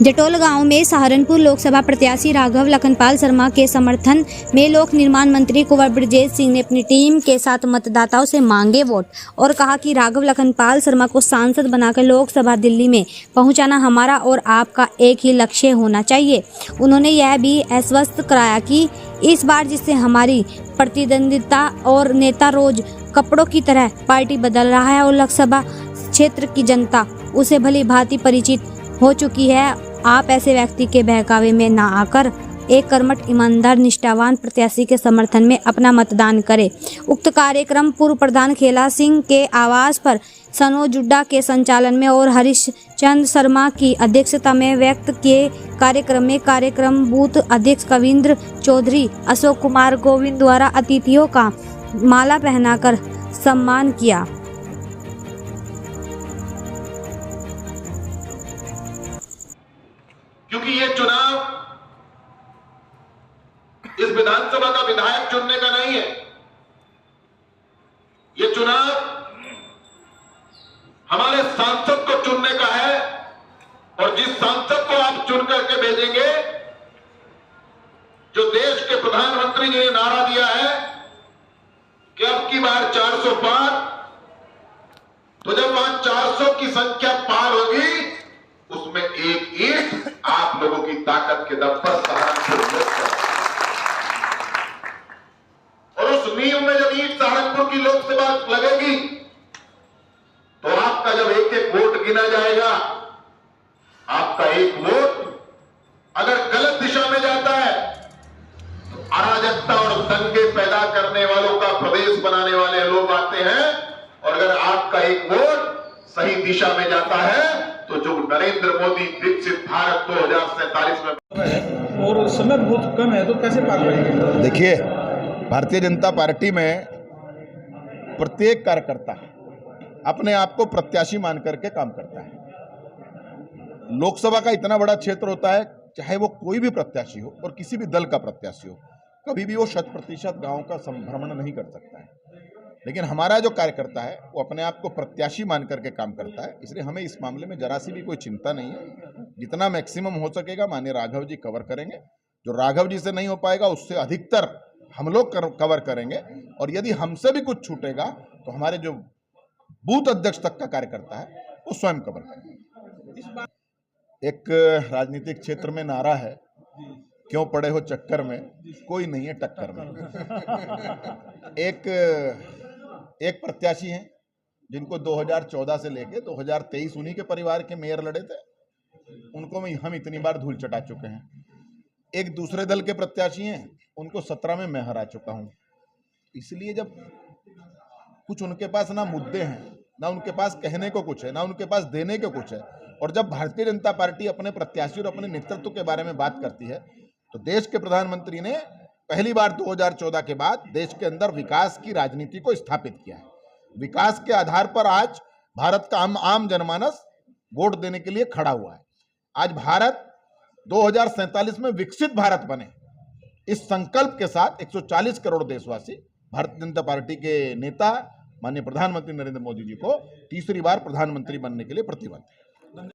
जटोल गांव में सहारनपुर लोकसभा प्रत्याशी राघव लखनपाल शर्मा के समर्थन में लोक निर्माण मंत्री कुंवर बृजेश सिंह ने अपनी टीम के साथ मतदाताओं से मांगे वोट और कहा कि राघव लखनपाल शर्मा को सांसद बनाकर लोकसभा दिल्ली में पहुंचाना हमारा और आपका एक ही लक्ष्य होना चाहिए। उन्होंने यह भी आश्वस्त कराया कि इस बार जिससे हमारी प्रतिद्वंदिता और नेता रोज कपड़ों की तरह पार्टी बदल रहा है और लोकसभा क्षेत्र की जनता उसे भली भांति परिचित हो चुकी है, आप ऐसे व्यक्ति के बहकावे में ना आकर एक कर्मठ ईमानदार निष्ठावान प्रत्याशी के समर्थन में अपना मतदान करें। उक्त कार्यक्रम पूर्व प्रधान खेला सिंह के आवास पर सनोज जुड्डा के संचालन में और हरीशचंद्र शर्मा की अध्यक्षता में व्यक्त किए। कार्यक्रम में कार्यक्रम बूथ अध्यक्ष कविंद्र चौधरी, अशोक कुमार गोविंद द्वारा अतिथियों का माला पहनाकर सम्मान किया। क्योंकि ये चुनाव इस विधानसभा का विधायक चुनने का नहीं है, ये चुनाव हमारे सांसद को चुनने का है। और जिस सांसद को आप चुन करके भेजेंगे, जो देश के प्रधानमंत्री जी ने नारा दिया है कि अब की बार 400 पार, तो जब वहां 400 की संख्या पार होगी, उसमें एक ईंट आप लोगों की ताकत के दम पर सहारनपुर और उस नींव में जब ईंट सहारनपुर की लोकसभा लगेगी, तो आपका जब एक एक वोट गिना जाएगा, आपका एक वोट अगर गलत दिशा में जाता है तो अराजकता और दंगे पैदा करने वालों का प्रदेश बनाने वाले लोग आते हैं, और अगर आपका एक वोट सही दिशा में जाता है तो जो नरेंद्र मोदी विकसित भारत 2047 में और समय बहुत कम है, तो कैसे पार करेंगे? देखिए, भारतीय जनता पार्टी में प्रत्येक कार्यकर्ता अपने आप को प्रत्याशी मान करके काम करता है। लोकसभा का इतना बड़ा क्षेत्र होता है, चाहे वो कोई भी प्रत्याशी हो और किसी भी दल का प्रत्याशी हो, कभी भी वो 100% गांव का भ्रमण नहीं कर सकता है। लेकिन हमारा जो कार्यकर्ता है वो अपने आप को प्रत्याशी मान करके काम करता है, इसलिए हमें इस मामले में जरा सी भी कोई चिंता नहीं है। जितना मैक्सिमम हो सकेगा माननीय राघव जी कवर करेंगे, जो राघव जी से नहीं हो पाएगा उससे अधिकतर हम लोग कवर करेंगे, और यदि हमसे भी कुछ छूटेगा तो हमारे जो बूथ अध्यक्ष तक का कार्यकर्ता है वो स्वयं कवर करेंगे। एक राजनीतिक क्षेत्र में नारा है, क्यों पड़े हो चक्कर में, कोई नहीं है टक्कर में। एक प्रत्याशी हैं जिनको 2014 से लेके 2023 उन्हीं के परिवार के मेयर लड़े थे, उनको हम इतनी बार धूल चटा चुके हैं। एक दूसरे दल के प्रत्याशी हैं, उनको 17 में मैं हरा चुका हूं। इसलिए जब कुछ उनके पास ना मुद्दे हैं, ना उनके पास कहने को कुछ है, ना उनके पास देने को कुछ है, और जब भारतीय जनता पार्टी अपने प्रत्याशी और अपने नेतृत्व के बारे में बात करती है, तो देश के प्रधानमंत्री ने पहली बार 2014 के बाद देश के अंदर विकास की राजनीति को स्थापित किया है। विकास के आधार पर आज भारत का आम जनमानस वोट देने के लिए खड़ा हुआ है। आज भारत 2047 में विकसित भारत बने, इस संकल्प के साथ 140 करोड़ देशवासी भारतीय जनता पार्टी के नेता माननीय प्रधानमंत्री नरेंद्र मोदी जी को तीसरी बार प्रधानमंत्री बनने के लिए प्रतिबद्ध है।